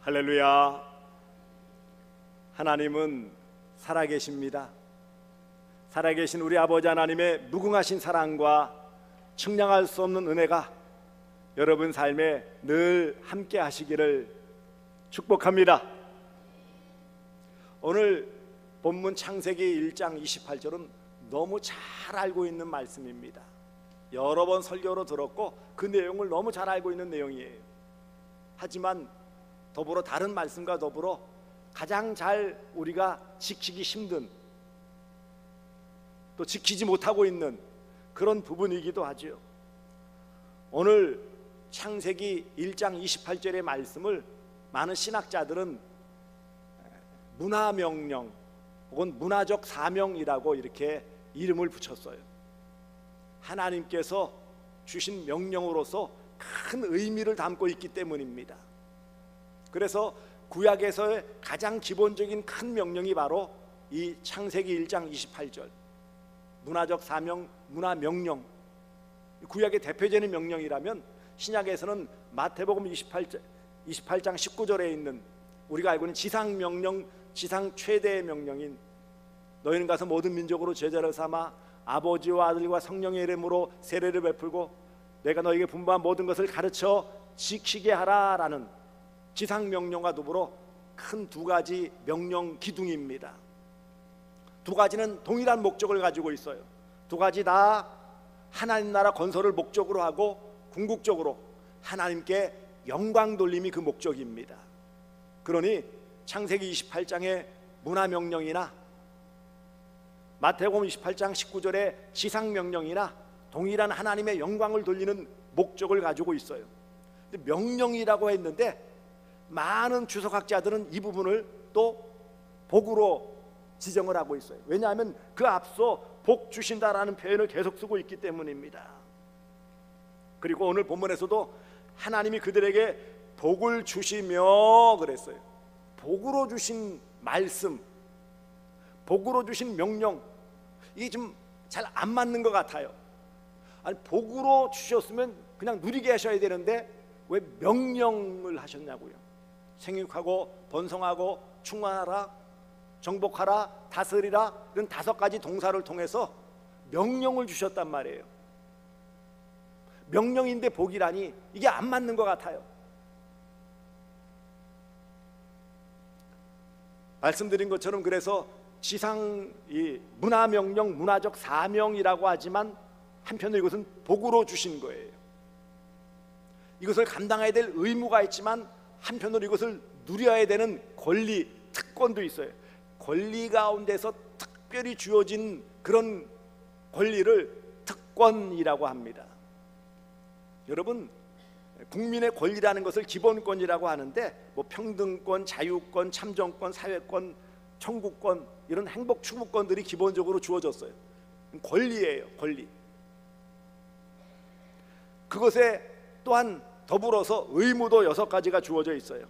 할렐루야. 하나님은 살아계십니다. 살아계신 우리 아버지 하나님의 무궁하신 사랑과 측량할 수 없는 은혜가 여러분 삶에 늘 함께 하시기를 축복합니다. 오늘 본문 창세기 1장 28절은 너무 잘 알고 있는 말씀입니다. 여러 번 설교로 들었고 그 내용을 너무 잘 알고 있는 내용이에요. 하지만 더불어 다른 말씀과 더불어 가장 잘 우리가 지키기 힘든, 또 지키지 못하고 있는 그런 부분이기도 하죠. 오늘 창세기 1장 28절의 말씀을 많은 신학자들은 문화명령 혹은 문화적 사명이라고 이렇게 이름을 붙였어요. 하나님께서 주신 명령으로서 큰 의미를 담고 있기 때문입니다. 그래서 구약에서의 가장 기본적인 큰 명령이 바로 이 창세기 1장 28절 문화적 사명, 문화명령, 구약의 대표적인 명령이라면 신약에서는 마태복음 28장 19절에 있는 우리가 알고 있는 지상명령, 지상 최대의 명령인 너희는 가서 모든 민족으로 제자를 삼아 아버지와 아들과 성령의 이름으로 세례를 베풀고 내가 너에게 분부한 모든 것을 가르쳐 지키게 하라라는 지상명령과 더불어 큰 두 가지 명령 기둥입니다. 두 가지는 동일한 목적을 가지고 있어요. 두 가지 다 하나님 나라 건설을 목적으로 하고 궁극적으로 하나님께 영광 돌림이 그 목적입니다. 그러니 창세기 28장의 문화명령이나 마태복음 28장 19절의 지상명령이나 동일한 하나님의 영광을 돌리는 목적을 가지고 있어요. 근데 명령이라고 했는데 많은 주석학자들은 이 부분을 또 복으로 지정을 하고 있어요. 왜냐하면 그 앞서 복 주신다라는 표현을 계속 쓰고 있기 때문입니다. 그리고 오늘 본문에서도 하나님이 그들에게 복을 주시며 그랬어요. 복으로 주신 말씀, 복으로 주신 명령, 이게 좀 잘 안 맞는 것 같아요. 아니, 복으로 주셨으면 그냥 누리게 하셔야 되는데 왜 명령을 하셨냐고요. 생육하고 번성하고 충만하라, 정복하라, 다스리라, 이런 5가지 동사를 통해서 명령을 주셨단 말이에요. 명령인데 복이라니 이게 안 맞는 것 같아요. 말씀드린 것처럼 그래서 지상 이 문화명령, 문화적 사명이라고 하지만 한편으로 이것은 복으로 주신 거예요. 이것을 감당해야 될 의무가 있지만 한편으로 이것을 누려야 되는 권리, 특권도 있어요. 권리 가운데서 특별히 주어진 그런 권리를 특권이라고 합니다. 여러분, 국민의 권리라는 것을 기본권이라고 하는데 뭐 평등권, 자유권, 참정권, 사회권, 청구권 이런 행복 추구권들이 기본적으로 주어졌어요. 권리예요, 권리. 그것에 또한 더불어서 의무도 6가지가 주어져 있어요.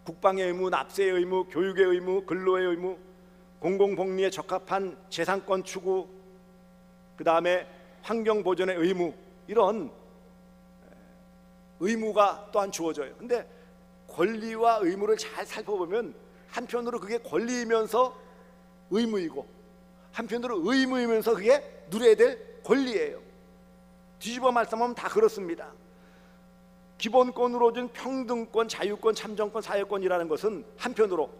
국방의 의무, 납세의 의무, 교육의 의무, 근로의 의무, 공공복리에 적합한 재산권 추구, 그 다음에 환경보존의 의무, 이런 의무가 또한 주어져요. 근데 권리와 의무를 잘 살펴보면 한편으로 그게 권리이면서 의무이고 한편으로 의무이면서 그게 누려야 될 권리예요. 뒤집어 말씀하면 다 그렇습니다. 기본권으로 준 평등권, 자유권, 참정권, 사회권이라는 것은 한편으로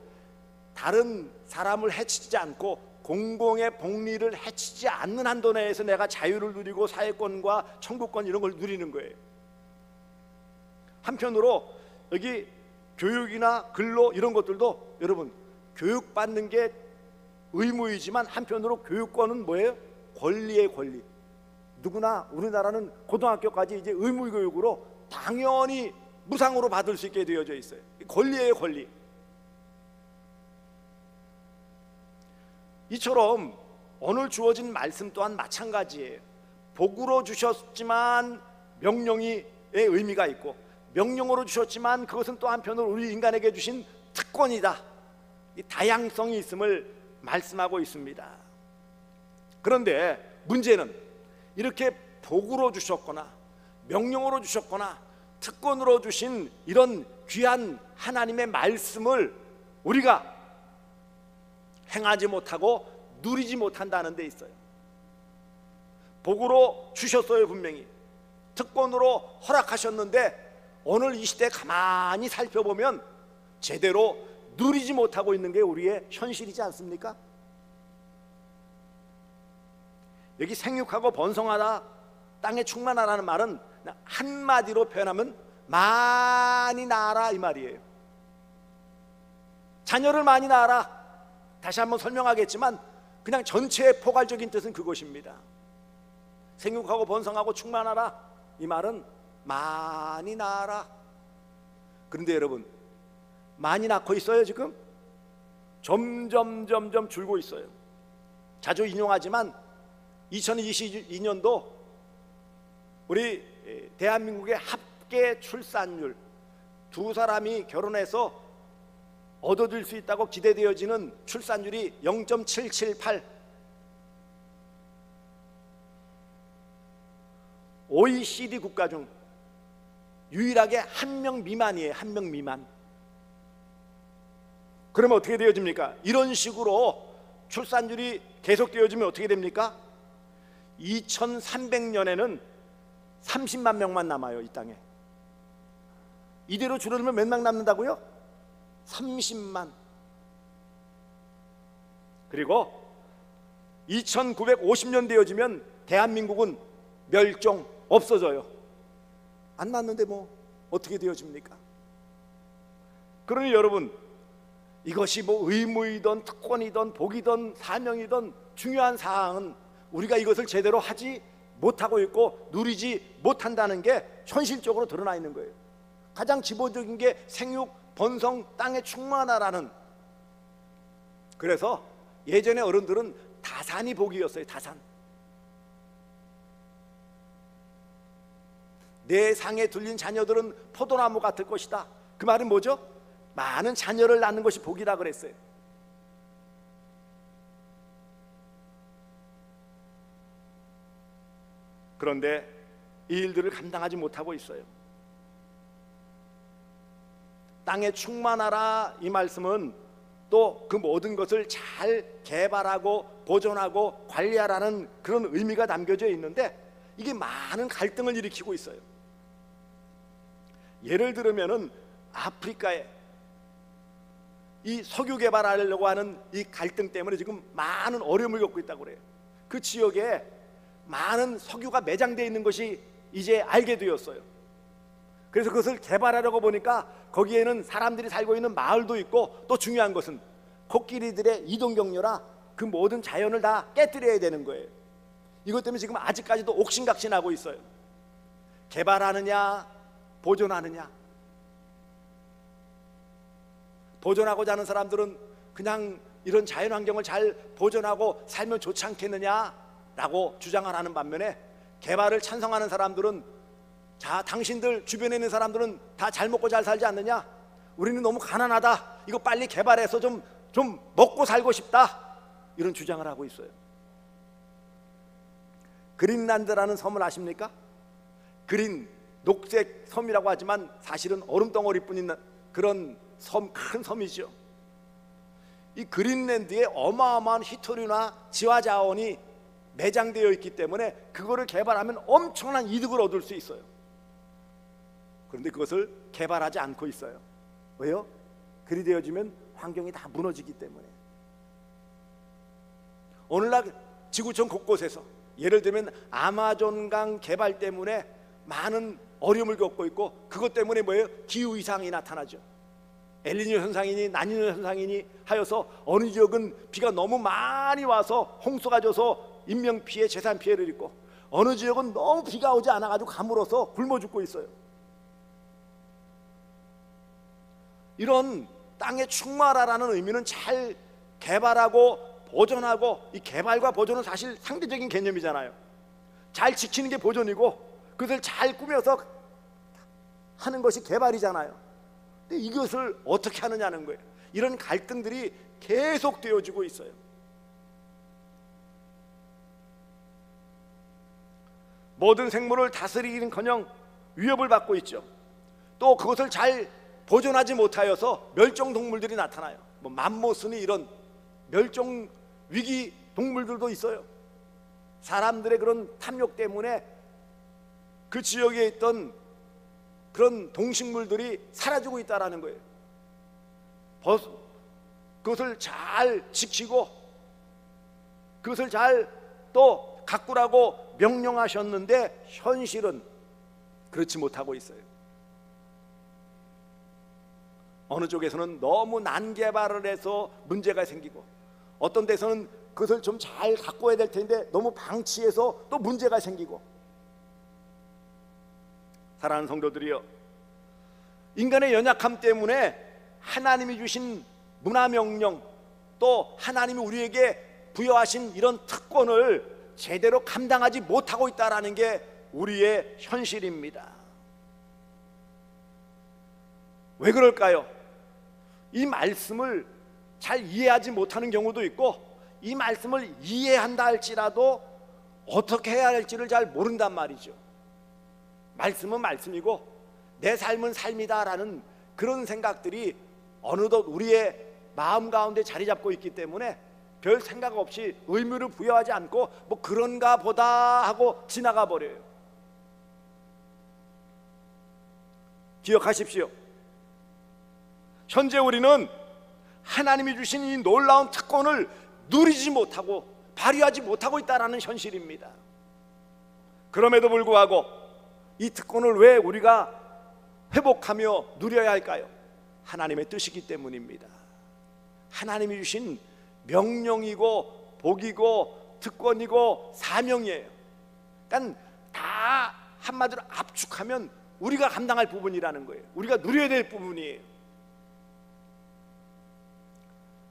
다른 사람을 해치지 않고 공공의 복리를 해치지 않는 한도 내에서 내가 자유를 누리고 사회권과 청구권 이런 걸 누리는 거예요. 한편으로 여기 교육이나 근로 이런 것들도 여러분 교육받는 게 의무이지만 한편으로 교육권은 뭐예요? 권리의 권리. 누구나 우리나라는 고등학교까지 이제 의무 교육으로 당연히 무상으로 받을 수 있게 되어져 있어요. 권리예요, 권리. 이처럼 오늘 주어진 말씀 또한 마찬가지예요. 복으로 주셨지만 명령의 의미가 있고 명령으로 주셨지만 그것은 또 한편으로 우리 인간에게 주신 특권이다. 이 다양성이 있음을 말씀하고 있습니다. 그런데 문제는 이렇게 복으로 주셨거나 명령으로 주셨거나 특권으로 주신 이런 귀한 하나님의 말씀을 우리가 행하지 못하고 누리지 못한다는 데 있어요. 복으로 주셨어요. 분명히 특권으로 허락하셨는데 오늘 이 시대 가만히 살펴보면 제대로 누리지 못하고 있는 게 우리의 현실이지 않습니까? 여기 생육하고 번성하다, 땅에 충만하라는 말은 한마디로 표현하면 많이 낳아라 이 말이에요. 자녀를 많이 낳아라. 다시 한번 설명하겠지만 그냥 전체의 포괄적인 뜻은 그것입니다. 생육하고 번성하고 충만하라 이 말은 많이 낳아라. 그런데 여러분, 많이 낳고 있어요? 지금 점점 줄고 있어요. 자주 인용하지만 2022년도 우리 대한민국의 합계 출산율, 두 사람이 결혼해서 얻어질 수 있다고 기대되어지는 출산율이 0.778. OECD 국가 중 유일하게 한 명 미만이에요. 한 명 미만. 그러면 어떻게 되어집니까? 이런 식으로 출산율이 계속되어지면 어떻게 됩니까? 2300년에는 30만 명만 남아요. 이 땅에. 이대로 줄어들면 몇 명 남는다고요? 30만. 그리고 2950년 되어지면 대한민국은 멸종, 없어져요. 안 낳는데 뭐 어떻게 되어집니까? 그러니 여러분, 이것이 뭐 의무이든 특권이든 복이든 사명이든 중요한 사항은 우리가 이것을 제대로 하지 못하고 있고 누리지 못한다는 게 현실적으로 드러나 있는 거예요. 가장 기본적인 게 생육, 번성, 땅에 충만하라는. 그래서 예전에 어른들은 다산이 복이었어요. 다산. 내 상에 둘린 자녀들은 포도나무 같을 것이다. 그 말은 뭐죠? 많은 자녀를 낳는 것이 복이라 그랬어요. 그런데 이 일들을 감당하지 못하고 있어요. 땅에 충만하라 이 말씀은 또 그 모든 것을 잘 개발하고 보존하고 관리하라는 그런 의미가 담겨져 있는데 이게 많은 갈등을 일으키고 있어요. 예를 들면은 아프리카에 이 석유 개발하려고 하는 이 갈등 때문에 지금 많은 어려움을 겪고 있다고 그래요. 그 지역에 많은 석유가 매장되어 있는 것이 이제 알게 되었어요. 그래서 그것을 개발하려고 보니까 거기에는 사람들이 살고 있는 마을도 있고 또 중요한 것은 코끼리들의 이동 경로라 그 모든 자연을 다 깨뜨려야 되는 거예요. 이것 때문에 지금 아직까지도 옥신각신하고 있어요. 개발하느냐 보존하느냐. 보존하고자 하는 사람들은 그냥 이런 자연환경을 잘 보존하고 살면 좋지 않겠느냐라고 주장을 하는 반면에 개발을 찬성하는 사람들은 자, 당신들 주변에 있는 사람들은 다 잘 먹고 잘 살지 않느냐? 우리는 너무 가난하다. 이거 빨리 개발해서 좀 먹고 살고 싶다. 이런 주장을 하고 있어요. 그린란드라는 섬을 아십니까? 그린, 녹색 섬이라고 하지만 사실은 얼음덩어리뿐인 그런 섬, 큰 섬이죠. 이 그린란드에 어마어마한 희토류나 지화자원이 매장되어 있기 때문에 그거를 개발하면 엄청난 이득을 얻을 수 있어요. 그런데 그것을 개발하지 않고 있어요. 왜요? 그리 되어지면 환경이 다 무너지기 때문에. 오늘날 지구촌 곳곳에서 예를 들면 아마존강 개발 때문에 많은 어려움을 겪고 있고 그것 때문에 뭐예요? 기후 이상이 나타나죠. 엘니뇨 현상이니 라니뇨 현상이니 하여서 어느 지역은 비가 너무 많이 와서 홍수가 져서 인명피해, 재산피해를 입고 어느 지역은 너무 비가 오지 않아가지고 가물어서 굶어 죽고 있어요. 이런 땅에 충만하라는 의미는 잘 개발하고 보존하고, 이 개발과 보존은 사실 상대적인 개념이잖아요. 잘 지키는 게 보존이고 그것을 잘 꾸며서 하는 것이 개발이잖아요. 근데 이것을 어떻게 하느냐는 거예요. 이런 갈등들이 계속 되어지고 있어요. 모든 생물을 다스리기는커녕 위협을 받고 있죠. 또 그것을 잘 보존하지 못하여서 멸종 동물들이 나타나요. 뭐 맘모스니 이런 멸종 위기 동물들도 있어요. 사람들의 그런 탐욕 때문에 그 지역에 있던 그런 동식물들이 사라지고 있다라는 거예요. 그것을 잘 지키고 그것을 잘 또 가꾸라고 명령하셨는데 현실은 그렇지 못하고 있어요. 어느 쪽에서는 너무 난개발을 해서 문제가 생기고, 어떤 데서는 그것을 좀 잘 가꿔야 될 텐데 너무 방치해서 또 문제가 생기고. 사랑하는 성도들이여, 인간의 연약함 때문에 하나님이 주신 문화명령, 또 하나님이 우리에게 부여하신 이런 특권을 제대로 감당하지 못하고 있다는 게 우리의 현실입니다. 왜 그럴까요? 이 말씀을 잘 이해하지 못하는 경우도 있고, 이 말씀을 이해한다 할지라도 어떻게 해야 할지를 잘 모른단 말이죠. 말씀은 말씀이고 내 삶은 삶이다라는 그런 생각들이 어느덧 우리의 마음 가운데 자리 잡고 있기 때문에 별 생각 없이 의무를 부여하지 않고 뭐 그런가 보다 하고 지나가 버려요. 기억하십시오. 현재 우리는 하나님이 주신 이 놀라운 특권을 누리지 못하고 발휘하지 못하고 있다는 현실입니다. 그럼에도 불구하고 이 특권을 왜 우리가 회복하며 누려야 할까요? 하나님의 뜻이기 때문입니다. 하나님이 주신 명령이고 복이고 특권이고 사명이에요. 그러니까 다 한마디로 압축하면 우리가 감당할 부분이라는 거예요. 우리가 누려야 될 부분이에요.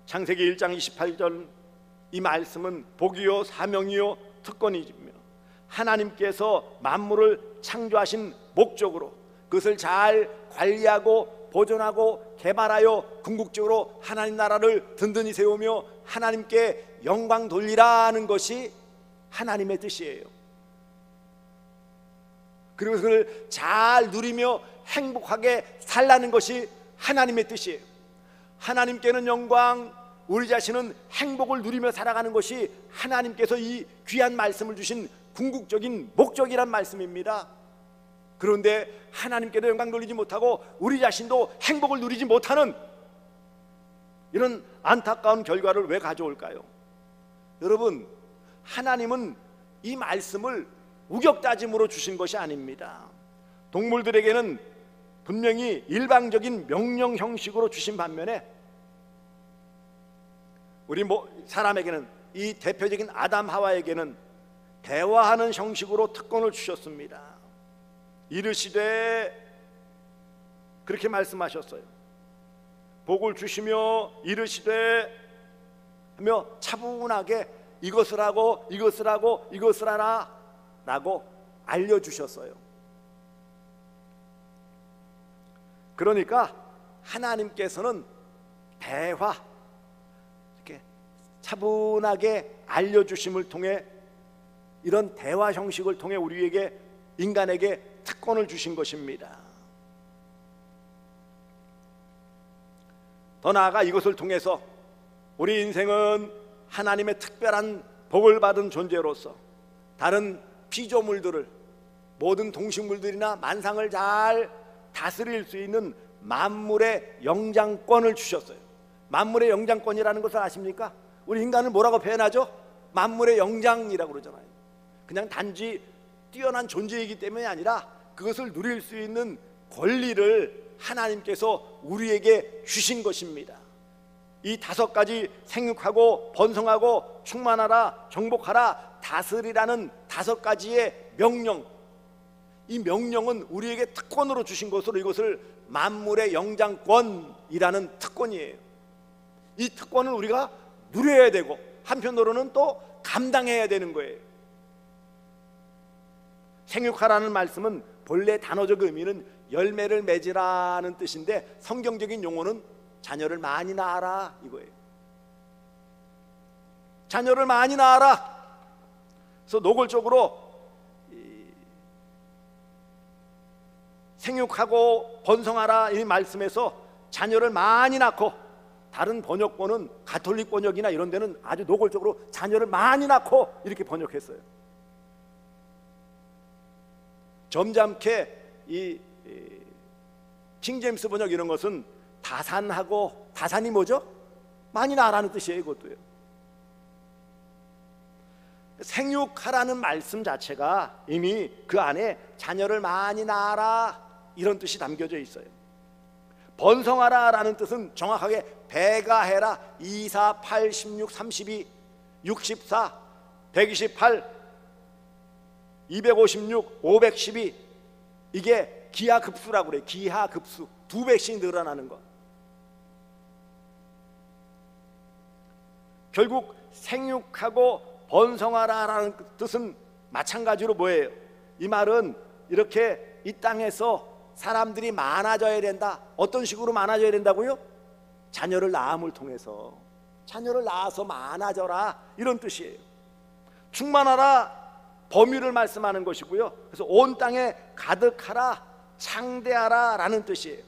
창세기 1장 28절 이 말씀은 복이요 사명이요 특권이며 하나님께서 만물을 창조하신 목적으로 그것을 잘 관리하고 보존하고 개발하여 궁극적으로 하나님 나라를 든든히 세우며 하나님께 영광 돌리라는 것이 하나님의 뜻이에요. 그리고 그걸 잘 누리며 행복하게 살라는 것이 하나님의 뜻이에요. 하나님께는 영광, 우리 자신은 행복을 누리며 살아가는 것이 하나님께서 이 귀한 말씀을 주신 궁극적인 목적이란 말씀입니다. 그런데 하나님께도 영광 돌리지 못하고 우리 자신도 행복을 누리지 못하는 이런 안타까운 결과를 왜 가져올까요? 여러분, 하나님은 이 말씀을 우격다짐으로 주신 것이 아닙니다. 동물들에게는 분명히 일방적인 명령 형식으로 주신 반면에 우리 사람에게는, 이 대표적인 아담 하와에게는 대화하는 형식으로 특권을 주셨습니다. 이르시되, 그렇게 말씀하셨어요. 복을 주시며 이르시되 하며 차분하게 이것을 하고 이것을 하고 이것을 하라 라고 알려주셨어요. 그러니까 하나님께서는 대화, 이렇게 차분하게 알려주심을 통해, 이런 대화 형식을 통해 우리에게, 인간에게 특권을 주신 것입니다. 더 나아가 이것을 통해서 우리 인생은 하나님의 특별한 복을 받은 존재로서 다른 피조물들을, 모든 동식물들이나 만상을 잘 다스릴 수 있는 만물의 영장권을 주셨어요. 만물의 영장권이라는 것을 아십니까? 우리 인간을 뭐라고 표현하죠? 만물의 영장이라고 그러잖아요. 그냥 단지 뛰어난 존재이기 때문이 아니라 그것을 누릴 수 있는 권리를 하나님께서 우리에게 주신 것입니다. 이 5가지 생육하고 번성하고 충만하라 정복하라 다스리라는 5가지의 명령, 이 명령은 우리에게 특권으로 주신 것으로 이것을 만물의 영장권이라는 특권이에요. 이 특권을 우리가 누려야 되고 한편으로는 또 감당해야 되는 거예요. 생육하라는 말씀은 본래 단어적 의미는 열매를 맺으라는 뜻인데 성경적인 용어는 자녀를 많이 낳아라 이거예요. 자녀를 많이 낳아라. 그래서 노골적으로 생육하고 번성하라 이 말씀에서 자녀를 많이 낳고, 다른 번역본은 가톨릭 번역이나 이런 데는 아주 노골적으로 자녀를 많이 낳고 이렇게 번역했어요. 점잖게 이 킹제임스 번역 이런 것은 다산하고, 다산이 뭐죠? 많이 낳으라는 뜻이에요. 이것도요. 생육하라는 말씀 자체가 이미 그 안에 자녀를 많이 낳아라 이런 뜻이 담겨져 있어요. 번성하라 라는 뜻은 정확하게 배가해라. 2, 4, 8, 16, 32, 64, 128, 256, 512, 이게 기하급수라고 그래요. 기하급수, 2배씩 늘어나는 것. 결국 생육하고 번성하라라는 뜻은 마찬가지로 뭐예요? 이 말은 이렇게 이 땅에서 사람들이 많아져야 된다. 어떤 식으로 많아져야 된다고요? 자녀를 낳음을 통해서, 자녀를 낳아서 많아져라 이런 뜻이에요. 충만하라, 범위를 말씀하는 것이고요. 그래서 온 땅에 가득하라, 창대하라 라는 뜻이에요.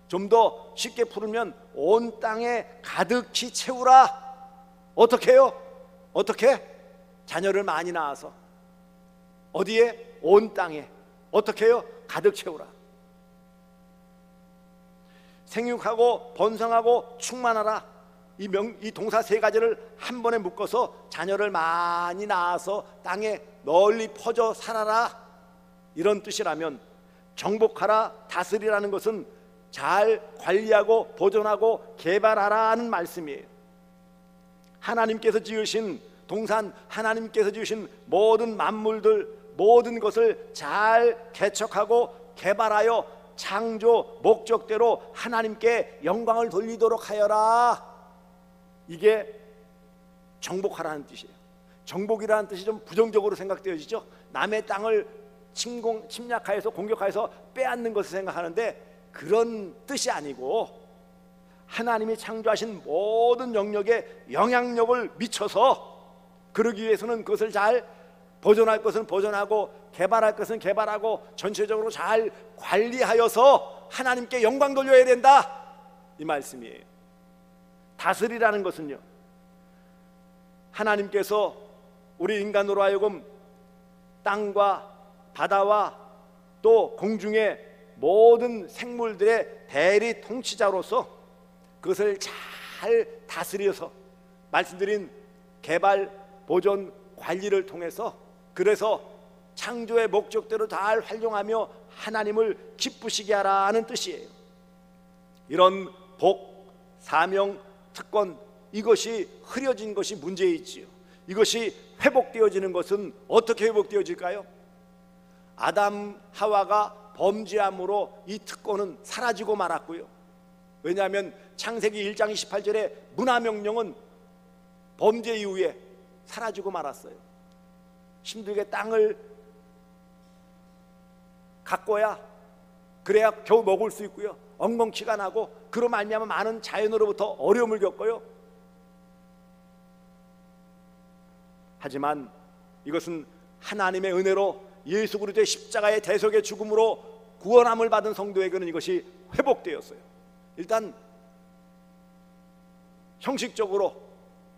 좀 더 쉽게 풀으면 온 땅에 가득히 채우라. 어떻게 해요? 어떻게? 자녀를 많이 낳아서. 어디에? 온 땅에. 어떻게 해요? 가득 채우라. 생육하고 번성하고 충만하라, 이 동사 세 가지를 한 번에 묶어서 자녀를 많이 낳아서 땅에 널리 퍼져 살아라 이런 뜻이라면, 정복하라, 다스리라는 것은 잘 관리하고 보존하고 개발하라는 말씀이에요. 하나님께서 지으신 동산, 하나님께서 지으신 모든 만물들, 모든 것을 잘 개척하고 개발하여 창조 목적대로 하나님께 영광을 돌리도록 하여라. 이게 정복하라는 뜻이에요. 정복이라는 뜻이 좀 부정적으로 생각되어지죠. 남의 땅을 침략하여서 공격하여서 빼앗는 것을 생각하는데, 그런 뜻이 아니고 하나님이 창조하신 모든 영역에 영향력을 미쳐서, 그러기 위해서는 그것을 잘 보존할 것은 보존하고 개발할 것은 개발하고 전체적으로 잘 관리하여서 하나님께 영광 돌려야 된다 이 말씀이에요. 다스리라는 것은요, 하나님께서 우리 인간으로 하여금 땅과 바다와 또 공중의 모든 생물들의 대리 통치자로서 그것을 잘 다스려서 말씀드린 개발, 보존, 관리를 통해서, 그래서 창조의 목적대로 잘 활용하며 하나님을 기쁘시게 하라는 뜻이에요. 이런 복, 사명, 특권, 이것이 흐려진 것이 문제이지요. 이것이 회복되어지는 것은 어떻게 회복되어질까요? 아담, 하와가 범죄함으로 이 특권은 사라지고 말았고요. 왜냐하면 창세기 1장 28절에 문화명령은 범죄 이후에 사라지고 말았어요. 힘들게 땅을 가꿔야, 그래야 겨우 먹을 수 있고요. 엉겅퀴가 나고 그로 말미암아 많은 자연으로부터 어려움을 겪어요. 하지만 이것은 하나님의 은혜로 예수 그리스도의 십자가의 대속의 죽음으로 구원함을 받은 성도에게는 이것이 회복되었어요. 일단 형식적으로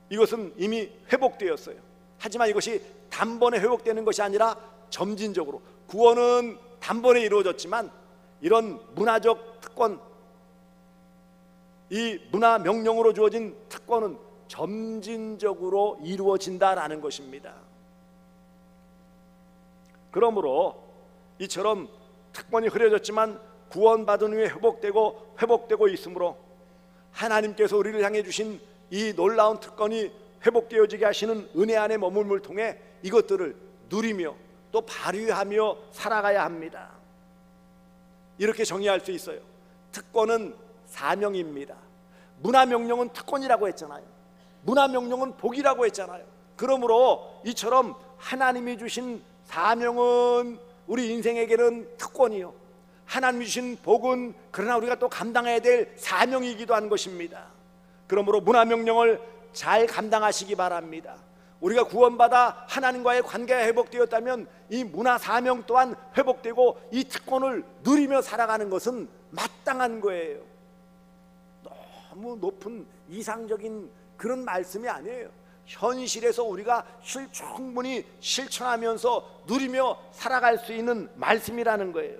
이것은 이미 회복되었어요. 하지만 이것이 단번에 회복되는 것이 아니라 점진적으로, 구원은 단번에 이루어졌지만 이런 문화적 특권, 이 문화 명령으로 주어진 특권은 점진적으로 이루어진다라는 것입니다. 그러므로 이처럼 특권이 흐려졌지만 구원받은 후에 회복되고 있으므로 하나님께서 우리를 향해 주신 이 놀라운 특권이 회복되어지게 하시는 은혜 안에 머물므를 통해 이것들을 누리며 또 발휘하며 살아가야 합니다. 이렇게 정의할 수 있어요. 특권은 사명입니다. 문화명령은 특권이라고 했잖아요. 문화명령은 복이라고 했잖아요. 그러므로 이처럼 하나님이 주신 사명은 우리 인생에게는 특권이요, 하나님이 주신 복은 그러나 우리가 또 감당해야 될 사명이기도 한 것입니다. 그러므로 문화명령을 잘 감당하시기 바랍니다. 우리가 구원받아 하나님과의 관계가 회복되었다면 이 문화 사명 또한 회복되고 이 특권을 누리며 살아가는 것은 마땅한 거예요. 너무 높은 이상적인 그런 말씀이 아니에요. 현실에서 우리가 충분히 실천하면서 누리며 살아갈 수 있는 말씀이라는 거예요.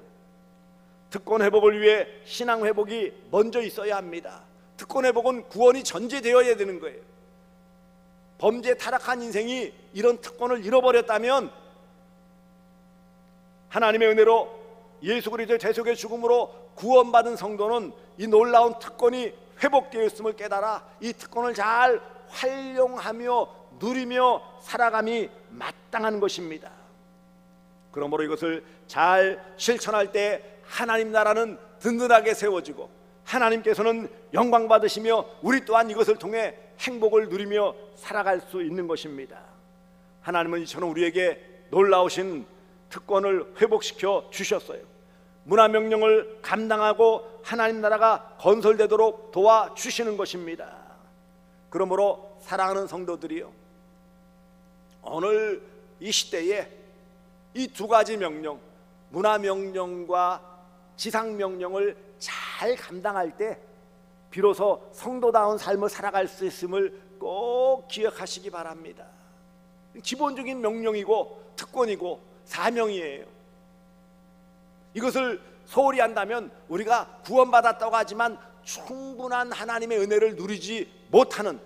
특권 회복을 위해 신앙 회복이 먼저 있어야 합니다. 특권 회복은 구원이 전제되어야 되는 거예요. 범죄 타락한 인생이 이런 특권을 잃어버렸다면 하나님의 은혜로 예수 그리스도의 대속의 죽음으로 구원받은 성도는 이 놀라운 특권이 회복되었음을 깨달아 이 특권을 잘 활용하며 누리며 살아감이 마땅한 것입니다. 그러므로 이것을 잘 실천할 때 하나님 나라는 든든하게 세워지고 하나님께서는 영광 받으시며 우리 또한 이것을 통해 행복을 누리며 살아갈 수 있는 것입니다. 하나님은 이처럼 우리에게 놀라우신 특권을 회복시켜 주셨어요. 문화명령을 감당하고 하나님 나라가 건설되도록 도와주시는 것입니다. 그러므로 사랑하는 성도들이요, 오늘 이 시대에 이 두 가지 명령, 문화명령과 지상명령을 잘 감당할 때 비로소 성도다운 삶을 살아갈 수 있음을 꼭 기억하시기 바랍니다. 기본적인 명령이고 특권이고 사명이에요. 이것을 소홀히 한다면 우리가 구원받았다고 하지만 충분한 하나님의 은혜를 누리지 못하는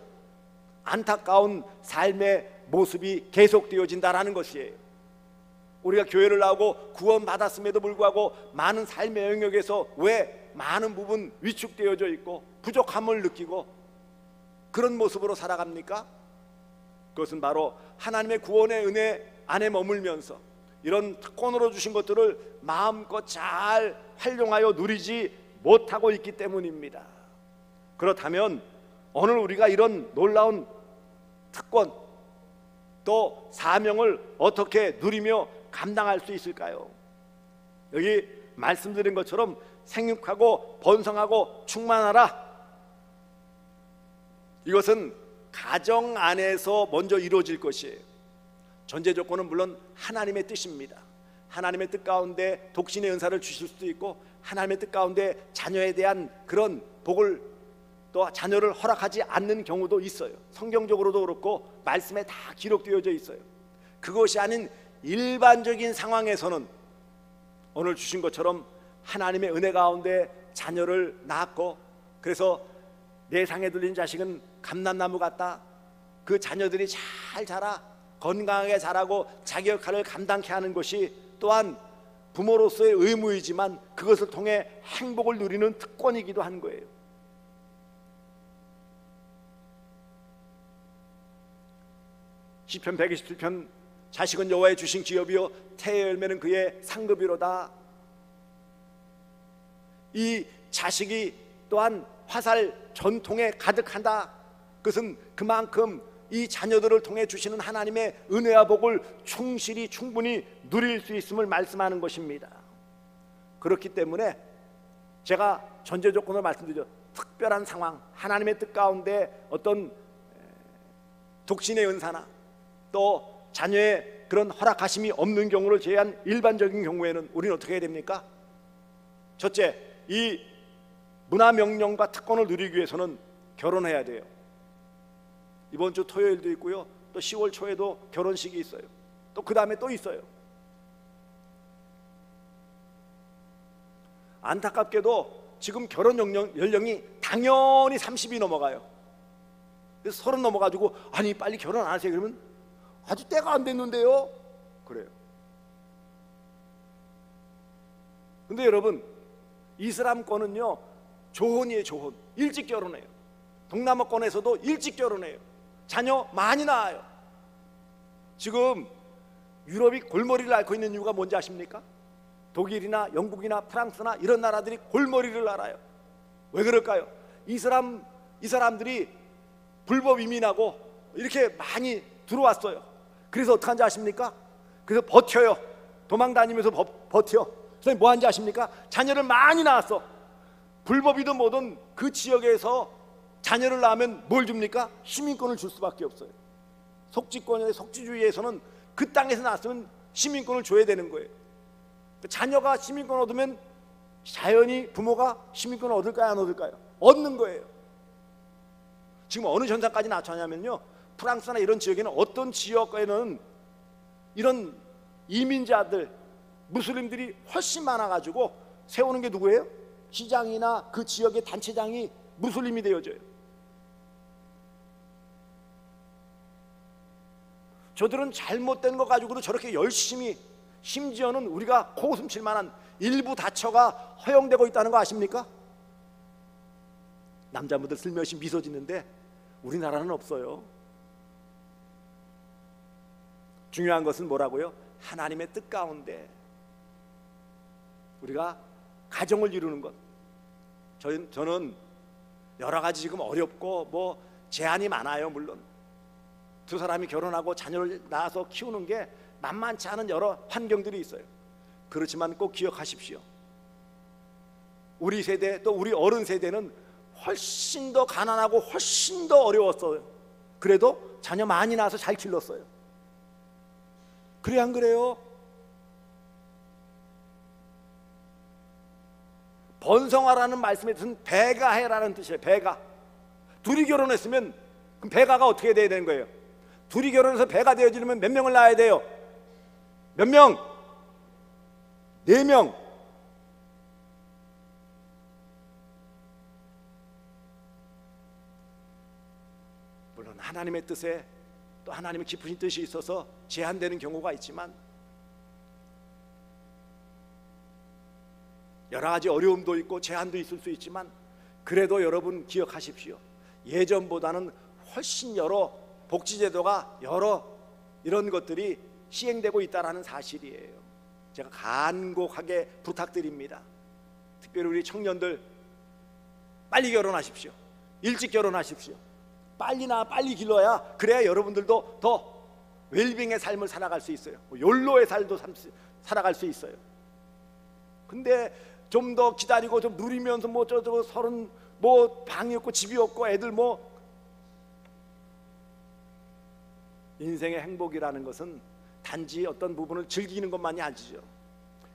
안타까운 삶의 모습이 계속되어진다라는 것이에요. 우리가 교회를 나오고 구원받았음에도 불구하고 많은 삶의 영역에서 왜 많은 부분 위축되어져 있고 부족함을 느끼고 그런 모습으로 살아갑니까? 그것은 바로 하나님의 구원의 은혜 안에 머물면서 이런 특권으로 주신 것들을 마음껏 잘 활용하여 누리지 못하고 있기 때문입니다. 그렇다면 오늘 우리가 이런 놀라운 특권 또 사명을 어떻게 누리며 감당할 수 있을까요? 여기 말씀드린 것처럼 생육하고 번성하고 충만하라, 이것은 가정 안에서 먼저 이루어질 것이에요. 전제 조건은 물론 하나님의 뜻입니다. 하나님의 뜻 가운데 독신의 은사를 주실 수도 있고 하나님의 뜻 가운데 자녀에 대한 그런 복을 또 자녀를 허락하지 않는 경우도 있어요. 성경적으로도 그렇고 말씀에 다 기록되어져 있어요. 그것이 아닌 일반적인 상황에서는 오늘 주신 것처럼 하나님의 은혜 가운데 자녀를 낳았고 그래서 내 상에 들린 자식은 감람나무 같다, 그 자녀들이 잘 자라 건강하게 자라고 자기 역할을 감당케 하는 것이 또한 부모로서의 의무이지만 그것을 통해 행복을 누리는 특권이기도 한 거예요. 시편 127편 자식은 여호와의 주신 기업이요 태의 열매는 그의 상급이로다. 이 자식이 또한 화살 전통에 가득한다. 그것은 그만큼 이 자녀들을 통해 주시는 하나님의 은혜와 복을 충실히 충분히 누릴 수 있음을 말씀하는 것입니다. 그렇기 때문에 제가 전제 조건을 말씀드리죠. 특별한 상황, 하나님의 뜻 가운데 어떤 독신의 은사나 또 자녀의 그런 허락하심이 없는 경우를 제외한 일반적인 경우에는 우리는 어떻게 해야 됩니까? 첫째, 이 문화명령과 특권을 누리기 위해서는 결혼해야 돼요. 이번 주 토요일도 있고요, 또 10월 초에도 결혼식이 있어요. 또 그 다음에 또 있어요. 안타깝게도 지금 결혼 연령이 당연히 30이 넘어가요. 그래서 30 넘어가지고 아니 빨리 결혼 안 하세요 그러면 아직 때가 안 됐는데요 그래요. 근데 여러분, 이슬람권은요 조혼이에요. 조혼, 일찍 결혼해요. 동남아권에서도 일찍 결혼해요. 자녀 많이 낳아요. 지금 유럽이 골머리를 앓고 있는 이유가 뭔지 아십니까? 독일이나 영국이나 프랑스나 이런 나라들이 골머리를 앓아요. 왜 그럴까요? 이 사람들이 불법 이민하고 이렇게 많이 들어왔어요. 그래서 어떻게 하는지 아십니까? 그래서 버텨요. 도망 다니면서 버텨. 선생님 뭐 하는지 아십니까? 자녀를 많이 낳았어. 불법이든 뭐든 그 지역에서 자녀를 낳으면 뭘 줍니까? 시민권을 줄 수밖에 없어요. 속지권의 속지주의에서는 그 땅에서 났으면 시민권을 줘야 되는 거예요. 자녀가 시민권 얻으면 자연히 부모가 시민권을 얻을까요, 안 얻을까요? 얻는 거예요. 지금 어느 현상까지 나타나냐면요, 프랑스나 이런 지역에는 어떤 지역에는 이런 이민자들, 무슬림들이 훨씬 많아가지고 세우는 게 누구예요? 시장이나 그 지역의 단체장이 무슬림이 되어져요. 저들은 잘못된 거 가지고도 저렇게 열심히, 심지어는 우리가 코웃음칠 만한 일부 다처가 허용되고 있다는 거 아십니까? 남자분들 슬며시 미소 짓는데 우리나라는 없어요. 중요한 것은 뭐라고요? 하나님의 뜻 가운데 우리가 가정을 이루는 것. 저는 여러 가지 지금 어렵고 뭐 제한이 많아요. 물론 두 사람이 결혼하고 자녀를 낳아서 키우는 게 만만치 않은 여러 환경들이 있어요. 그렇지만 꼭 기억하십시오. 우리 세대, 또 우리 어른 세대는 훨씬 더 가난하고 훨씬 더 어려웠어요. 그래도 자녀 많이 낳아서 잘 길렀어요. 그래 안 그래요? 번성하라는 말씀의 뜻은 배가해라는 뜻이에요. 배가. 둘이 결혼했으면 그럼 배가가 어떻게 돼야 되는 거예요? 둘이 결혼해서 배가 되어지려면 몇 명을 낳아야 돼요? 몇 명? 4명. 물론 하나님의 뜻에 또 하나님의 깊으신 뜻이 있어서 제한되는 경우가 있지만 여러 가지 어려움도 있고 제한도 있을 수 있지만 그래도 여러분 기억하십시오. 예전보다는 훨씬 여러 복지제도가 여러 이런 것들이 시행되고 있다는 사실이에요. 제가 간곡하게 부탁드립니다. 특별히 우리 청년들 빨리 결혼하십시오. 일찍 결혼하십시오. 빨리 길러야 그래야 여러분들도 더 웰빙의 삶을 살아갈 수 있어요. 욜로의 삶도 살아갈 수 있어요. 근데 좀 더 기다리고 좀 누리면서 뭐 저거 서른 뭐 방이 없고 집이 없고 애들 뭐 인생의 행복이라는 것은 단지 어떤 부분을 즐기는 것만이 아니죠.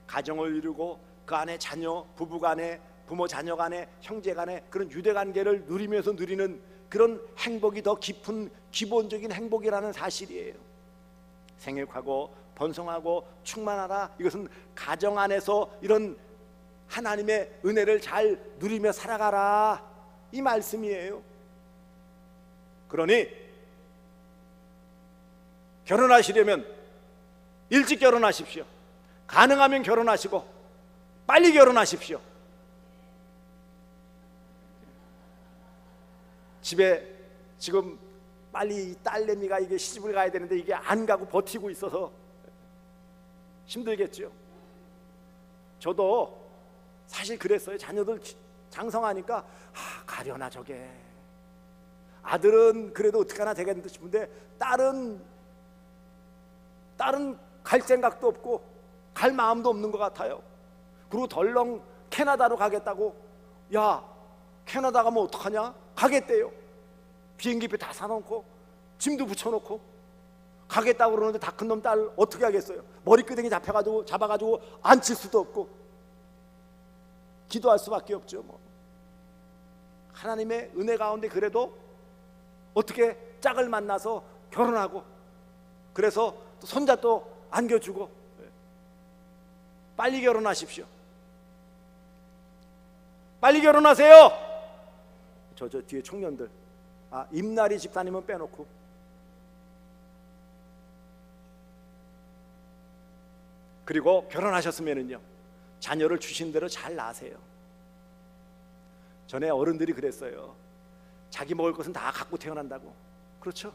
가정을 이루고 그 안에 자녀, 부부 간에, 부모 자녀 간에, 형제 간에 그런 유대관계를 누리면서 누리는 그런 행복이 더 깊은 기본적인 행복이라는 사실이에요. 생육하고 번성하고 충만하라. 이것은 가정 안에서 이런 하나님의 은혜를 잘 누리며 살아가라 이 말씀이에요. 그러니 결혼하시려면 일찍 결혼하십시오. 가능하면 결혼하시고 빨리 결혼하십시오. 집에 지금 빨리 이 딸내미가 이게 시집을 가야 되는데 이게 안 가고 버티고 있어서 힘들겠죠. 저도 사실 그랬어요. 자녀들 장성하니까 가려나 저게. 아들은 그래도 어떡하나 되겠는데 싶은데 딸은 갈 생각도 없고 갈 마음도 없는 것 같아요. 그리고 덜렁 캐나다로 가겠다고. 야, 캐나다 가면 어떡하냐? 가겠대요. 비행기표 다 사놓고 짐도 붙여놓고 가겠다고 그러는데 다 큰 놈 딸 어떻게 하겠어요? 머리끄댕이 잡아가지고 앉힐 수도 없고 기도할 수밖에 없죠. 뭐. 하나님의 은혜 가운데 그래도 어떻게 짝을 만나서 결혼하고 그래서 또 손자 또 안겨주고 빨리 결혼하십시오. 빨리 결혼하세요. 저 뒤에 청년들 임나리 집사님은 빼놓고 그리고 결혼하셨으면은요 자녀를 주신 대로 잘 낳으세요. 전에 어른들이 그랬어요. 자기 먹을 것은 다 갖고 태어난다고. 그렇죠?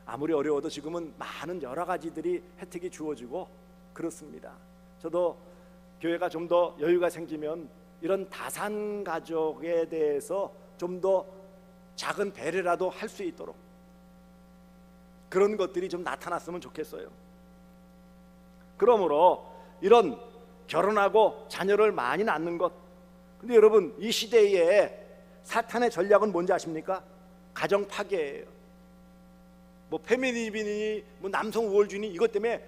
아무리 어려워도 지금은 많은 여러 가지들이 혜택이 주어지고 그렇습니다. 저도 교회가 좀 더 여유가 생기면 이런 다산 가족에 대해서 좀 더 작은 배려라도 할 수 있도록 그런 것들이 좀 나타났으면 좋겠어요. 그러므로 이런 결혼하고 자녀를 많이 낳는 것, 근데 여러분 이 시대에 사탄의 전략은 뭔지 아십니까? 가정 파괴예요. 뭐 페미니즘이니 뭐 남성 우월주의니 이것 때문에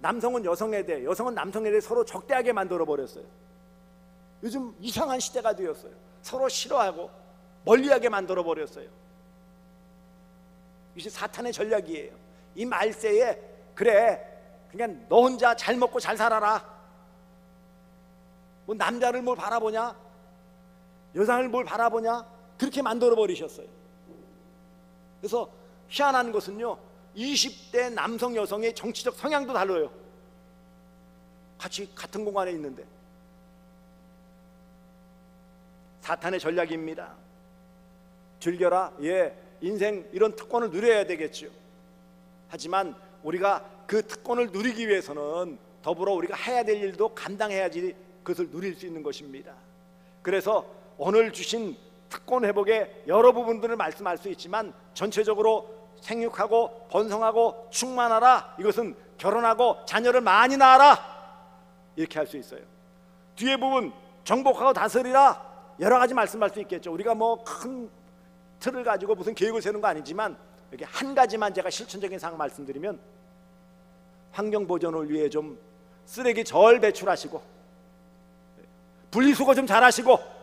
남성은 여성에 대해, 여성은 남성에 대해 서로 적대하게 만들어 버렸어요. 요즘 이상한 시대가 되었어요. 서로 싫어하고 멀리하게 만들어 버렸어요. 이것이 사탄의 전략이에요. 이 말세에 그래 그냥 너 혼자 잘 먹고 잘 살아라, 뭐 남자를 뭘 바라보냐, 여성을 뭘 바라보냐, 그렇게 만들어 버리셨어요. 그래서 희한한 것은요, 20대 남성 여성의 정치적 성향도 달라요. 같은 공간에 있는데. 사탄의 전략입니다. 즐겨라, 예, 인생 이런 특권을 누려야 되겠죠. 하지만 우리가 그 특권을 누리기 위해서는 더불어 우리가 해야 될 일도 감당해야지 그것을 누릴 수 있는 것입니다. 그래서 오늘 주신 특권 회복의 여러 부분들을 말씀할 수 있지만, 전체적으로 생육하고 번성하고 충만하라, 이것은 결혼하고 자녀를 많이 낳아라, 이렇게 할 수 있어요. 뒤에 부분 정복하고 다스리라, 여러 가지 말씀할 수 있겠죠. 우리가 뭐 큰 틀을 가지고 무슨 계획을 세우는 거 아니지만, 여기 한 가지만 제가 실천적인 사항 말씀드리면, 환경 보존을 위해 좀 쓰레기 절 배출하시고 분리수거 좀 잘하시고,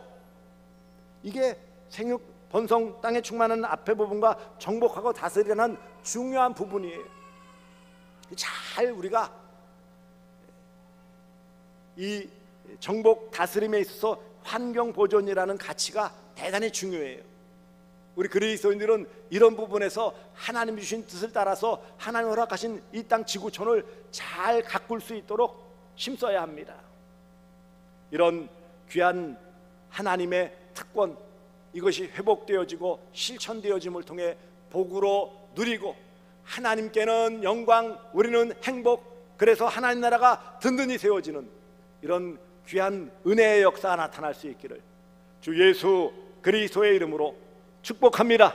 이게 생육 번성 땅에 충만한 앞에 부분과 정복하고 다스리라는 중요한 부분이에요. 잘 우리가 이 정복 다스림에 있어서 환경 보존이라는 가치가 대단히 중요해요. 우리 그리스도인들은 이런 부분에서 하나님 주신 뜻을 따라서 하나님 허락하신 이 땅 지구촌을 잘 가꿀 수 있도록 힘써야 합니다. 이런 귀한 하나님의 특권, 이것이 회복되어지고 실천되어짐을 통해 복으로 누리고, 하나님께는 영광, 우리는 행복, 그래서 하나님 나라가 든든히 세워지는 이런 귀한 은혜의 역사가 나타날 수 있기를 주 예수 그리스도의 이름으로 축복합니다.